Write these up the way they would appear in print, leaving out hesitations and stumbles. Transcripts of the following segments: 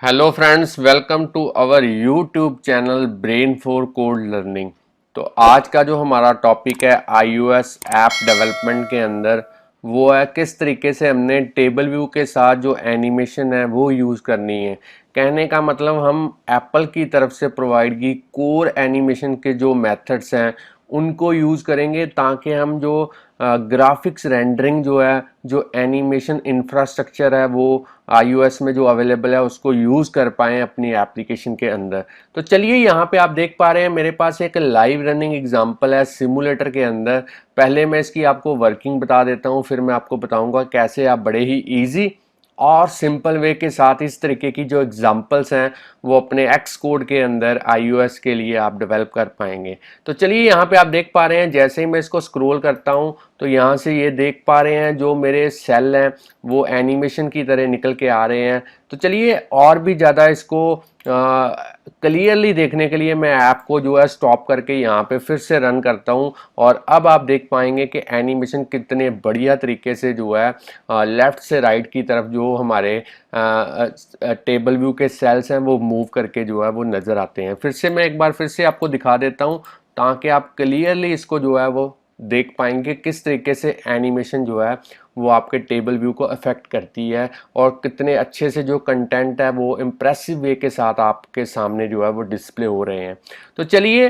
Hello friends, welcome to our YouTube channel brain for code learning. तो आज का जो हमारा टॉपिक है iOS ऐप डेवलपमेंट के अंदर वो है किस तरीके से हमने टेबल व्यू के साथ जो एनिमेशन है वो यूज़ करनी है। कहने का मतलब हम एप्पल की तरफ से प्रोवाइड की कोर एनिमेशन के जो मेथड्स हैं उनको यूज़ करेंगे ताकि हम जो ग्राफिक्स रेंडरिंग जो है, जो एनिमेशन इंफ्रास्ट्रक्चर है वो iOS में जो अवेलेबल है उसको यूज़ कर पाएँ अपनी एप्लीकेशन के अंदर। तो चलिए यहाँ पे आप देख पा रहे हैं मेरे पास एक लाइव रनिंग एग्जांपल है सिमुलेटर के अंदर। पहले मैं इसकी आपको वर्किंग बता देता हूँ, फिर मैं आपको बताऊँगा कैसे आप बड़े ही ईजी और सिंपल वे के साथ इस तरीके की जो एग्जांपल्स हैं वो अपने एक्स कोड के अंदर iOS के लिए आप डेवलप कर पाएंगे। तो चलिए यहाँ पे आप देख पा रहे हैं, जैसे ही मैं इसको स्क्रॉल करता हूँ तो यहाँ से ये देख पा रहे हैं जो मेरे सेल हैं वो एनिमेशन की तरह निकल के आ रहे हैं। तो चलिए और भी ज़्यादा इसको क्लियरली देखने के लिए मैं ऐप को जो है स्टॉप करके यहाँ पे फिर से रन करता हूँ और अब आप देख पाएंगे कि एनिमेशन कितने बढ़िया तरीके से जो है लेफ्ट से राइट की तरफ जो हमारे टेबल व्यू के सेल्स हैं वो मूव करके जो है वो नज़र आते हैं। फिर से मैं एक बार फिर से आपको दिखा देता हूँ ताकि आप क्लियरली इसको जो है वो देख पाएंगे किस तरीके से एनिमेशन जो है वो आपके टेबल व्यू को अफेक्ट करती है और कितने अच्छे से जो कंटेंट है वो इम्प्रेसिव वे के साथ आपके सामने जो है वो डिस्प्ले हो रहे हैं। तो चलिए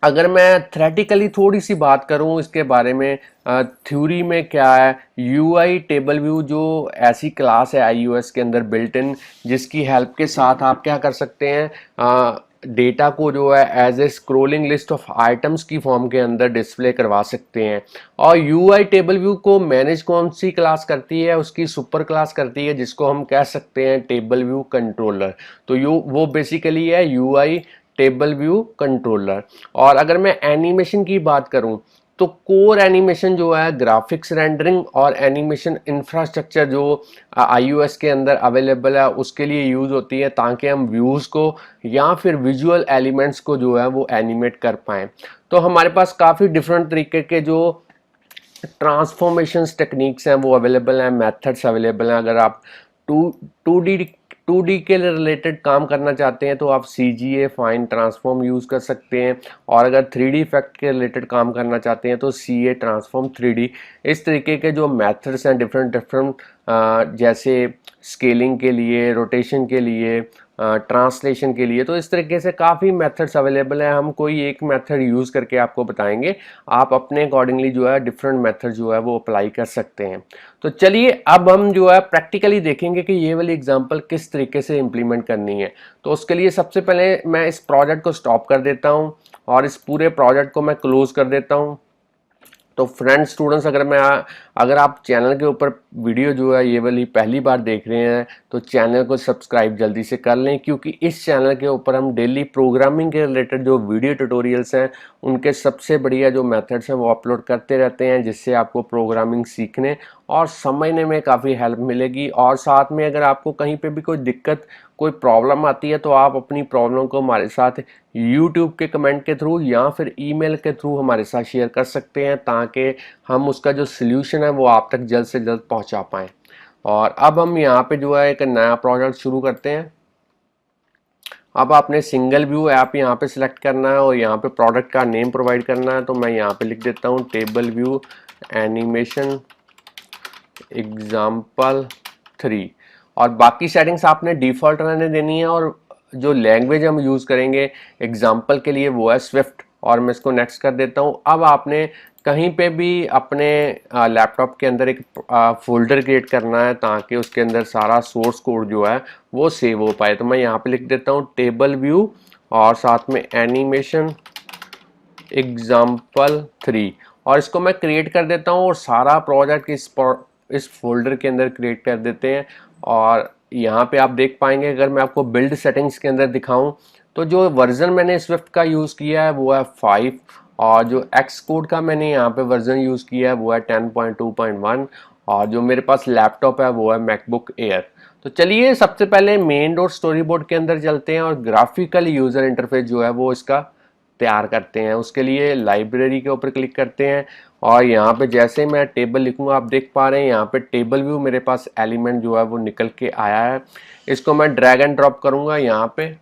अगर मैं थ्योरेटिकली थोड़ी सी बात करूं इसके बारे में, थ्योरी में क्या है, यूआई टेबल व्यू जो ऐसी क्लास है iOS के अंदर बिल्ट इन जिसकी हेल्प के साथ आप क्या कर सकते हैं, डेटा को जो है as a scrolling list of items की फॉर्म के अंदर डिस्प्ले करवा सकते हैं। और यूआई टेबल व्यू को मैनेज कौन सी क्लास करती है, उसकी सुपर क्लास करती है जिसको हम कह सकते हैं टेबल व्यू कंट्रोलर। तो वो बेसिकली है यूआई टेबल व्यू कंट्रोलर। और अगर मैं एनिमेशन की बात करूं तो कोर एनिमेशन जो है ग्राफिक्स रेंडरिंग और एनिमेशन इंफ्रास्ट्रक्चर जो iOS के अंदर अवेलेबल है उसके लिए यूज़ होती है ताकि हम व्यूज़ को या फिर विजुअल एलिमेंट्स को जो है वो एनिमेट कर पाएँ। तो हमारे पास काफ़ी डिफरेंट तरीके के जो ट्रांसफॉर्मेशंस टेक्निक्स हैं वो अवेलेबल हैं, मेथड्स अवेलेबल हैं। अगर आप two two D two D के रिलेटेड काम करना चाहते हैं तो आप CGA फाइन ट्रांसफॉर्म यूज़ कर सकते हैं, और अगर 3D इफेक्ट के रिलेटेड काम करना चाहते हैं तो CA ट्रांसफॉर्म 3D। इस तरीके के जो मेथड्स हैं डिफरेंट डिफरेंट, जैसे स्केलिंग के लिए, रोटेशन के लिए, ट्रांसलेशन के लिए, तो इस तरीके से काफ़ी मेथड्स अवेलेबल हैं। हम कोई एक मेथड यूज़ करके आपको बताएंगे, आप अपने अकॉर्डिंगली जो है डिफरेंट मेथड जो है वो अप्लाई कर सकते हैं। तो चलिए अब हम जो है प्रैक्टिकली देखेंगे कि ये वाली एग्जांपल किस तरीके से इम्प्लीमेंट करनी है। तो उसके लिए सबसे पहले मैं इस प्रोजेक्ट को स्टॉप कर देता हूँ और इस पूरे प्रोजेक्ट को मैं क्लोज कर देता हूँ। तो फ्रेंड्स, स्टूडेंट्स, अगर आप चैनल के ऊपर वीडियो जो है ये वाली पहली बार देख रहे हैं तो चैनल को सब्सक्राइब जल्दी से कर लें, क्योंकि इस चैनल के ऊपर हम डेली प्रोग्रामिंग के रिलेटेड जो वीडियो ट्यूटोरियल्स हैं उनके सबसे बढ़िया जो मेथड्स हैं वो अपलोड करते रहते हैं, जिससे आपको प्रोग्रामिंग सीखने और समझने में काफ़ी हेल्प मिलेगी। और साथ में अगर आपको कहीं पे भी कोई दिक्कत, कोई प्रॉब्लम आती है तो आप अपनी प्रॉब्लम को हमारे साथ YouTube के कमेंट के थ्रू या फिर ईमेल के थ्रू हमारे साथ शेयर कर सकते हैं ताकि हम उसका जो सल्यूशन है वो आप तक जल्द से जल्द पहुंचा पाएँ। और अब हम यहाँ पे जो है एक नया प्रोजेक्ट शुरू करते हैं। अब आपने सिंगल व्यू ऐप यहाँ पे सिलेक्ट करना है और यहाँ पे प्रोडक्ट का नेम प्रोवाइड करना है। तो मैं यहाँ पे लिख देता हूँ टेबल व्यू एनिमेशन एग्जाम्पल 3, और बाकी सेटिंग्स आपने डिफ़ॉल्ट रहने देनी है। और जो लैंग्वेज हम यूज़ करेंगे एग्जाम्पल के लिए वो है स्विफ्ट, और मैं इसको नेक्स्ट कर देता हूँ। अब आपने कहीं पे भी अपने लैपटॉप के अंदर एक फोल्डर क्रिएट करना है ताकि उसके अंदर सारा सोर्स कोड जो है वो सेव हो पाए। तो मैं यहाँ पे लिख देता हूँ टेबल व्यू और साथ में एनिमेशन एग्जाम्पल 3, और इसको मैं क्रिएट कर देता हूँ और सारा प्रोजेक्ट इस फोल्डर के अंदर क्रिएट कर देते हैं। और यहाँ पे आप देख पाएंगे, अगर मैं आपको बिल्ड सेटिंग्स के अंदर दिखाऊं तो जो वर्जन मैंने स्विफ्ट का यूज़ किया है वो है 5, और जो एक्स कोड का मैंने यहाँ पे वर्जन यूज़ किया है वो है 10.2.1, और जो मेरे पास लैपटॉप है वो है मैकबुक एयर। तो चलिए सबसे पहले मेन डॉट स्टोरी बोर्ड के अंदर चलते हैं और ग्राफिकल यूज़र इंटरफेस जो है वो इसका तैयार करते हैं। उसके लिए लाइब्रेरी के ऊपर क्लिक करते हैं और यहाँ पे जैसे मैं टेबल लिखूंगा आप देख पा रहे हैं यहाँ पे टेबल व्यू मेरे पास एलिमेंट जो है वो निकल के आया है। इसको मैं ड्रैग एंड ड्रॉप करूंगा यहाँ पे।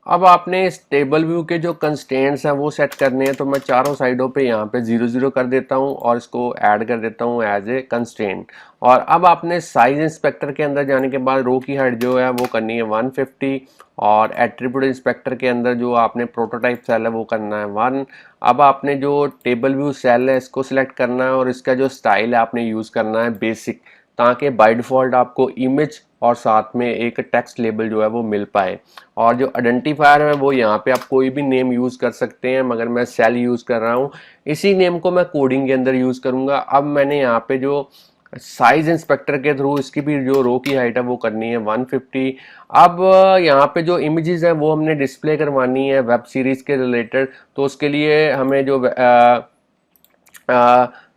अब आपने इस टेबल व्यू के जो कंस्ट्रेंट्स हैं वो सेट करने हैं, तो मैं चारों साइडों पे यहाँ पे 0 0 कर देता हूँ और इसको ऐड कर देता हूँ एज ए कंस्ट्रेंट। और अब आपने साइज इंस्पेक्टर के अंदर जाने के बाद रो की हाइट जो है वो करनी है 150 और एट्रीब्यूट इंस्पेक्टर के अंदर जो आपने प्रोटोटाइप सेल है वो करना है 1। अब आपने जो टेबल व्यू सेल है इसको सिलेक्ट करना है और इसका जो स्टाइल है आपने यूज़ करना है बेसिक, ताकि बाय डिफ़ॉल्ट आपको इमेज और साथ में एक टेक्स्ट लेबल जो है वो मिल पाए। और जो आइडेंटिफायर है वो यहाँ पे आप कोई भी नेम यूज़ कर सकते हैं, मगर मैं सेल यूज़ कर रहा हूँ, इसी नेम को मैं कोडिंग के अंदर यूज़ करूँगा। अब मैंने यहाँ पे जो साइज इंस्पेक्टर के थ्रू इसकी भी जो रो की हाइट है वो करनी है 150। अब यहाँ पे जो इमेजेस हैं वो हमने डिस्प्ले करवानी है वेब सीरीज़ के रिलेटेड, तो उसके लिए हमें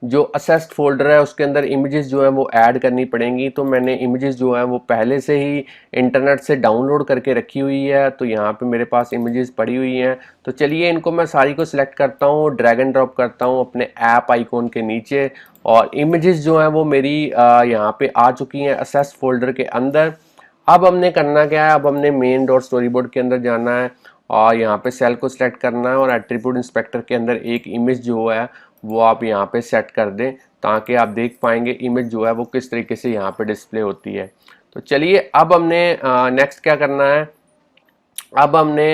जो असेस्ड फोल्डर है उसके अंदर इमेजेस जो है वो ऐड करनी पड़ेंगी। तो मैंने इमेजेस जो है वो पहले से ही इंटरनेट से डाउनलोड करके रखी हुई है, तो यहाँ पे मेरे पास इमेजेस पड़ी हुई हैं। तो चलिए इनको मैं सारी को सिलेक्ट करता हूँ, ड्रैग एंड ड्रॉप करता हूँ अपने ऐप आइकॉन के नीचे, और इमेजेस जो है वो मेरी यहाँ पे आ चुकी हैं असेस्ड फोल्डर के अंदर। अब हमने करना क्या है, अब हमने मेन डॉट स्टोरी बोर्ड के अंदर जाना है और यहाँ पे सेल को सिलेक्ट करना है और एट्रीब्यूट इंस्पेक्टर के अंदर एक इमेज जो है वो आप यहाँ पे सेट कर दें, ताकि आप देख पाएंगे इमेज जो है वो किस तरीके से यहाँ पे डिस्प्ले होती है। तो चलिए अब हमने नेक्स्ट क्या करना है, अब हमने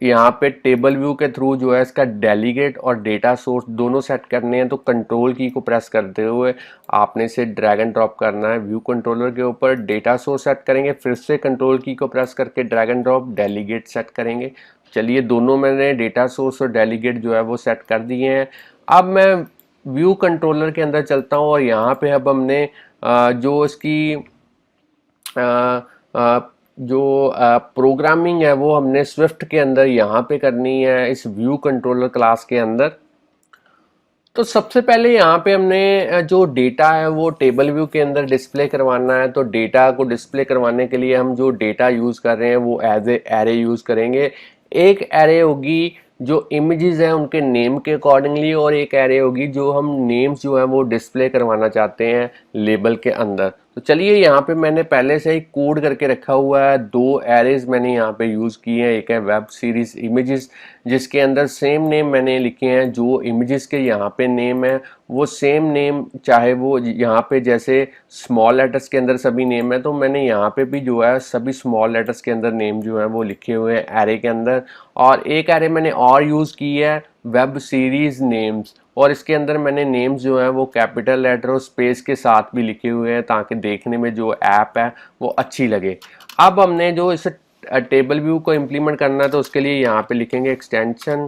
यहाँ पे टेबल व्यू के थ्रू जो है इसका डेलीगेट और डेटा सोर्स दोनों सेट करने हैं। तो कंट्रोल की को प्रेस करते हुए आपने इसे ड्रैग एंड ड्रॉप करना है व्यू कंट्रोलर के ऊपर, डेटा सोर्स सेट करेंगे, फिर से कंट्रोल की को प्रेस करके drag and drop delegate set करेंगे। चलिए दोनों मैंने डेटा सोर्स और डेलीगेट जो है वो सेट कर दिए हैं। अब मैं व्यू कंट्रोलर के अंदर चलता हूँ और यहाँ पे अब हमने जो इसकी जो प्रोग्रामिंग है वो हमने स्विफ्ट के अंदर यहाँ पे करनी है इस व्यू कंट्रोलर क्लास के अंदर। तो सबसे पहले यहाँ पे हमने जो डेटा है वो टेबल व्यू के अंदर डिस्प्ले करवाना है। तो डेटा को डिस्प्ले करवाने के लिए हम जो डेटा यूज़ कर रहे हैं वो एज ए एरे यूज़ करेंगे। एक एरे होगी जो इमेजेस हैं उनके नेम के अकॉर्डिंगली, और एक एरे होगी जो हम नेम्स जो है वो डिस्प्ले करवाना चाहते हैं लेबल के अंदर। तो चलिए यहाँ पे मैंने पहले से ही कोड करके रखा हुआ है, दो एरेज मैंने यहाँ पे यूज़ किए हैं। एक है वेब सीरीज इमेजेस जिसके अंदर सेम नेम मैंने लिखे हैं, जो इमेजेस के यहाँ पे नेम है वो सेम नेम, चाहे वो यहाँ पे जैसे स्मॉल लेटर्स के अंदर सभी नेम है तो मैंने यहाँ पे भी जो है सभी स्मॉल लेटर्स के अंदर नेम जो है वो लिखे हुए हैं एरे के अंदर। और एक एरे मैंने और यूज़ की है वेब सीरीज नेम्स, और इसके अंदर मैंने नेम्स जो है वो कैपिटल लेटर और स्पेस के साथ भी लिखे हुए हैं ताकि देखने में जो ऐप है वो अच्छी लगे। अब हमने जो इस टेबल व्यू को इम्प्लीमेंट करना है तो उसके लिए यहाँ पे लिखेंगे एक्सटेंशन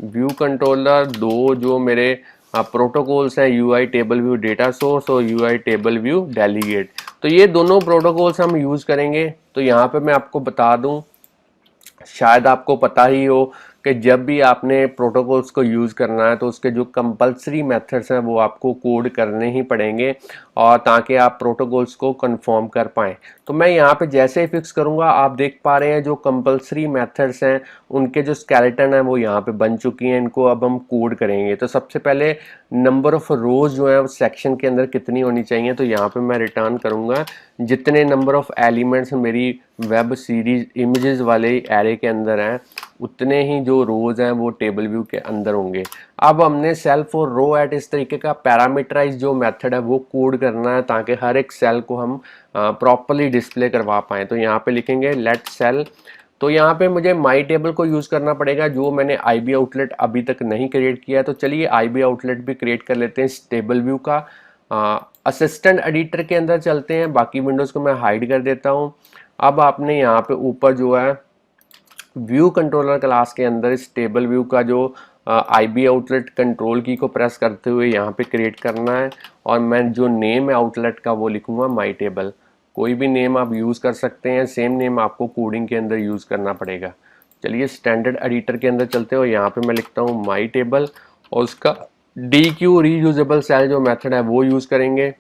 व्यू कंट्रोलर, दो जो मेरे प्रोटोकॉल्स हैं UI table view data source और UI टेबल व्यू डेलीगेट। तो ये दोनों प्रोटोकॉल्स हम यूज़ करेंगे। तो यहाँ पे मैं आपको बता दूँ, शायद आपको पता ही हो कि जब भी आपने प्रोटोकॉल्स को यूज़ करना है तो उसके जो कंपलसरी मेथड्स हैं वो आपको कोड करने ही पड़ेंगे, और ताकि आप प्रोटोकॉल्स को कंफर्म कर पाएँ। तो मैं यहाँ पे जैसे ही फिक्स करूँगा आप देख पा रहे हैं जो कंपलसरी मेथड्स हैं उनके जो स्केलेटन है वो यहाँ पे बन चुकी हैं, इनको अब हम कोड करेंगे। तो सबसे पहले नंबर ऑफ़ रोज जो है सेक्शन के अंदर कितनी होनी चाहिए, तो यहाँ पे मैं रिटर्न करूँगा जितने नंबर ऑफ़ एलिमेंट्स मेरी वेब सीरीज इमेजेस वाले एरे के अंदर हैं उतने ही जो रोज हैं वो टेबल व्यू के अंदर होंगे। अब हमने सेल्फ और रो एट इस तरीके का पैरामीटराइज जो मेथड है वो कोड करना है ताकि हर एक सेल को हम प्रॉपरली डिस्प्ले करवा पाएँ। तो यहाँ पे लिखेंगे लेट सेल, तो यहाँ पे मुझे माई टेबल को यूज़ करना पड़ेगा जो मैंने IB आउटलेट अभी तक नहीं क्रिएट किया है। तो चलिए IB आउटलेट भी क्रिएट कर लेते हैं इस टेबल व्यू का। असिस्टेंट एडिटर के अंदर चलते हैं, बाकी विंडोज़ को मैं हाइड कर देता हूँ। अब आपने यहाँ पे ऊपर जो है व्यू कंट्रोलर क्लास के अंदर इस टेबल व्यू का जो IB आउटलेट कंट्रोल की को प्रेस करते हुए यहाँ पे क्रिएट करना है, और मैं जो नेम है आउटलेट का वो लिखूँगा माई टेबल। कोई भी नेम आप यूज़ कर सकते हैं, सेम नेम आपको कोडिंग के अंदर यूज़ करना पड़ेगा। चलिए स्टैंडर्ड एडिटर के अंदर चलते हो, यहाँ पे मैं लिखता हूँ माई टेबल और उसका DQ रीयूजेबल सेल जो मेथड है वो यूज़ करेंगे।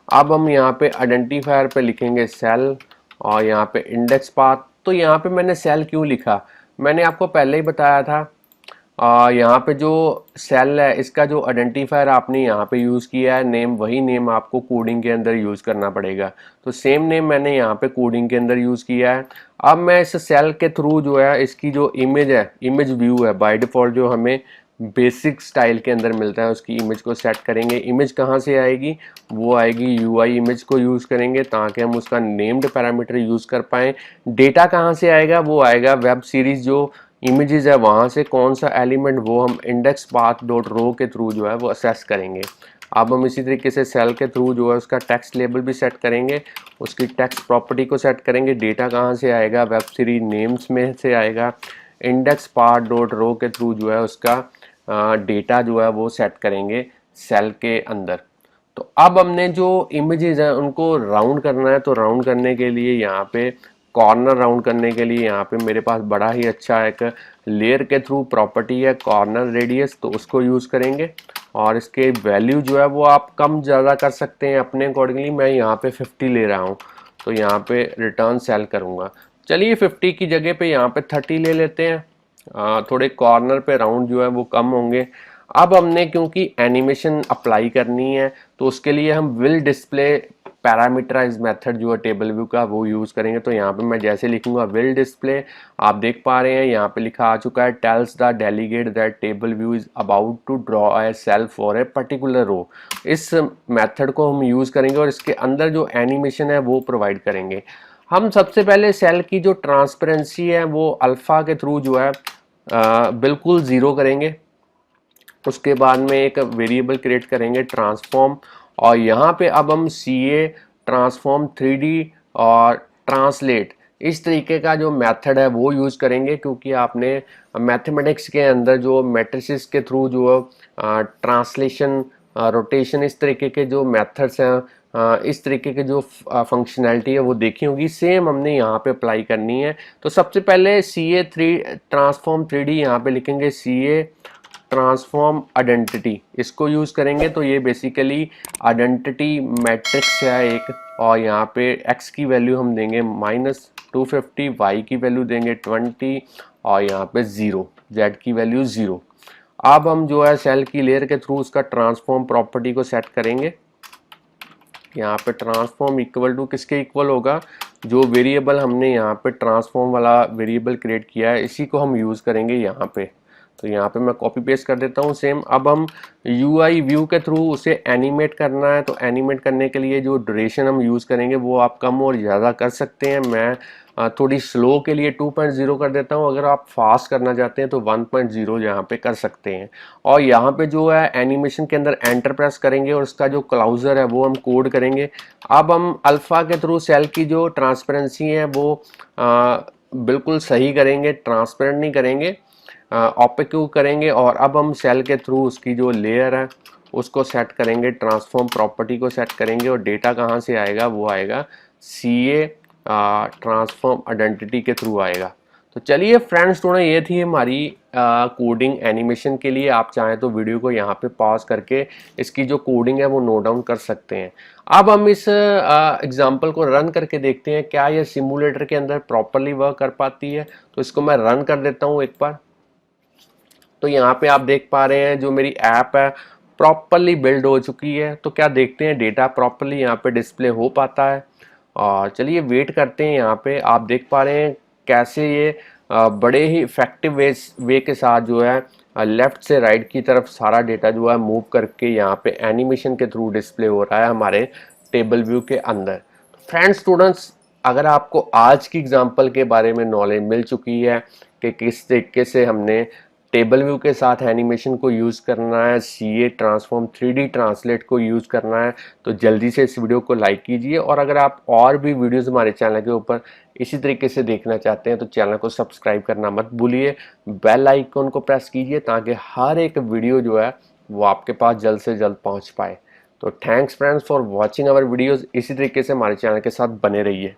अब हम यहाँ पे आइडेंटिफायर पे लिखेंगे सेल और यहाँ पे इंडेक्स पाथ। तो यहाँ पे मैंने सेल क्यों लिखा, मैंने आपको पहले ही बताया था यहाँ पे जो सेल है इसका जो आइडेंटिफायर आपने यहाँ पे यूज़ किया है नेम, वही नेम आपको कोडिंग के अंदर यूज़ करना पड़ेगा। तो सेम नेम मैंने यहाँ पे कोडिंग के अंदर यूज़ किया है। अब मैं इस सेल के थ्रू जो है इसकी जो इमेज है, इमेज व्यू है, बाय डिफ़ॉल्ट जो हमें बेसिक स्टाइल के अंदर मिलता है उसकी इमेज को सेट करेंगे। इमेज कहाँ से आएगी, वो आएगी यूआई इमेज को यूज़ करेंगे ताकि हम उसका नेम्ड पैरामीटर यूज़ कर पाएँ। डेटा कहाँ से आएगा, वो आएगा वेब सीरीज़ जो इमेजेस है वहाँ से कौन सा एलिमेंट, वो हम इंडेक्स पाथ डॉट रो के थ्रू जो है वो असेस करेंगे। अब हम इसी तरीके से सेल के थ्रू जो है उसका टेक्स्ट लेबल भी सेट करेंगे, उसकी टेक्स्ट प्रॉपर्टी को सेट करेंगे। डेटा कहाँ से आएगा, वेब सीरीज नेम्स में से आएगा। इंडेक्स पाथ डॉट रो के थ्रू जो है उसका डेटा जो है वो सेट करेंगे सेल के अंदर। तो अब हमने जो इमेजेस हैं उनको राउंड करना है, तो राउंड करने के लिए यहाँ पे कॉर्नर राउंड करने के लिए यहाँ पे मेरे पास बड़ा ही अच्छा एक लेयर के थ्रू प्रॉपर्टी है कॉर्नर रेडियस, तो उसको यूज़ करेंगे। और इसके वैल्यू जो है वो आप कम ज़्यादा कर सकते हैं अपने अकॉर्डिंगली। मैं यहाँ पे 50 ले रहा हूँ, तो यहाँ पे रिटर्न सेल करूँगा। चलिए 50 की जगह पे यहाँ पे 30 ले लेते हैं। थोड़े कॉर्नर पे राउंड जो है वो कम होंगे। अब हमने क्योंकि एनिमेशन अप्लाई करनी है तो उसके लिए हम विल डिस्प्ले पैरामीटराइज मेथड जो है टेबल व्यू का वो यूज़ करेंगे। तो यहाँ पे मैं जैसे लिखूंगा विल डिस्प्ले, आप देख पा रहे हैं यहाँ पे लिखा आ चुका है tells the delegate that table view is about to draw a cell for a particular row. इस मेथड को हम यूज़ करेंगे और इसके अंदर जो एनिमेशन है वो प्रोवाइड करेंगे। हम सबसे पहले सेल की जो ट्रांसपेरेंसी है वो अल्फ़ा के थ्रू जो है बिल्कुल ज़ीरो करेंगे। उसके बाद में एक वेरिएबल क्रिएट करेंगे ट्रांसफॉर्म, और यहाँ पे अब हम CA ट्रांसफॉर्म 3D और ट्रांसलेट इस तरीके का जो मेथड है वो यूज़ करेंगे, क्योंकि आपने मैथमेटिक्स के अंदर जो मैट्रिसेस के थ्रू जो ट्रांसलेशन, रोटेशन, इस तरीके के जो मेथड्स हैं, इस तरीके के जो फंक्शनैलिटी है वो देखी होगी, सेम हमने यहाँ पे अप्लाई करनी है। तो सबसे पहले CA ट्रांसफॉर्म 3D यहाँ पे लिखेंगे CA ट्रांसफॉर्म आइडेंटिटी, इसको यूज़ करेंगे। तो ये बेसिकली आइडेंटिटी मैट्रिक्स है एक, और यहाँ पे x की वैल्यू हम देंगे -250, y की वैल्यू देंगे 20 और यहाँ पे 0, z की वैल्यू 0। अब हम जो है सेल की लेयर के थ्रू उसका ट्रांसफॉर्म प्रॉपर्टी को सेट करेंगे। यहाँ पे ट्रांसफॉर्म इक्वल टू किसके इक्वल होगा, जो वेरिएबल हमने यहाँ पे ट्रांसफॉर्म वाला वेरिएबल क्रिएट किया है इसी को हम यूज़ करेंगे यहाँ पे। तो यहाँ पे मैं कॉपी पेस्ट कर देता हूँ सेम। अब हम UI व्यू के थ्रू उसे एनिमेट करना है, तो एनिमेट करने के लिए जो ड्यूरेशन हम यूज़ करेंगे वो आप कम और ज़्यादा कर सकते हैं। मैं थोड़ी स्लो के लिए 2.0 कर देता हूँ, अगर आप फास्ट करना चाहते हैं तो 1.0 यहाँ पे कर सकते हैं। और यहाँ पे जो है एनिमेशन के अंदर एंटर प्रेस करेंगे और उसका जो क्लाउजर है वो हम कोड करेंगे। अब हम अल्फ़ा के थ्रू सेल की जो ट्रांसपेरेंसी है वो बिल्कुल सही करेंगे, ट्रांसपेरेंट नहीं करेंगे, ऑपेक्यू करेंगे। और अब हम सेल के थ्रू उसकी जो लेयर है उसको सेट करेंगे, ट्रांसफॉर्म प्रॉपर्टी को सेट करेंगे, और डेटा कहाँ से आएगा, वो आएगा CA ट्रांसफॉर्म आइडेंटिटी के थ्रू आएगा। तो चलिए फ्रेंड्स, थोड़ा ये थी हमारी कोडिंग एनिमेशन के लिए। आप चाहें तो वीडियो को यहाँ पे पॉज करके इसकी जो कोडिंग है वो नोट डाउन कर सकते हैं। अब हम इस एग्जांपल को रन करके देखते हैं क्या ये सिमुलेटर के अंदर प्रॉपरली वर्क कर पाती है। तो इसको मैं रन कर देता हूँ एक बार। तो यहाँ पे आप देख पा रहे हैं जो मेरी ऐप है प्रॉपरली बिल्ड हो चुकी है। तो क्या देखते हैं, डेटा प्रॉपरली यहाँ पे डिस्प्ले हो पाता है। और चलिए वेट करते हैं। यहाँ पे आप देख पा रहे हैं कैसे ये बड़े ही इफेक्टिव वे के साथ जो है लेफ्ट से राइट की तरफ सारा डेटा जो है मूव करके यहाँ पे एनिमेशन के थ्रू डिस्प्ले हो रहा है हमारे टेबल व्यू के अंदर। फ्रेंड्स स्टूडेंट्स, अगर आपको आज की एग्जांपल के बारे में नॉलेज मिल चुकी है कि किस तरीके से हमने टेबल व्यू के साथ एनिमेशन को यूज़ करना है, CA ट्रांसफॉर्म 3D ट्रांसलेट को यूज़ करना है, तो जल्दी से इस वीडियो को लाइक कीजिए। और अगर आप और भी वीडियोस हमारे चैनल के ऊपर इसी तरीके से देखना चाहते हैं तो चैनल को सब्सक्राइब करना मत भूलिए, बेल आइकन को प्रेस कीजिए ताकि हर एक वीडियो जो है वो आपके पास जल्द से जल्द पहुँच पाए। तो thanks friends for watching our videos. इसी तरीके से हमारे चैनल के साथ बने रहिए।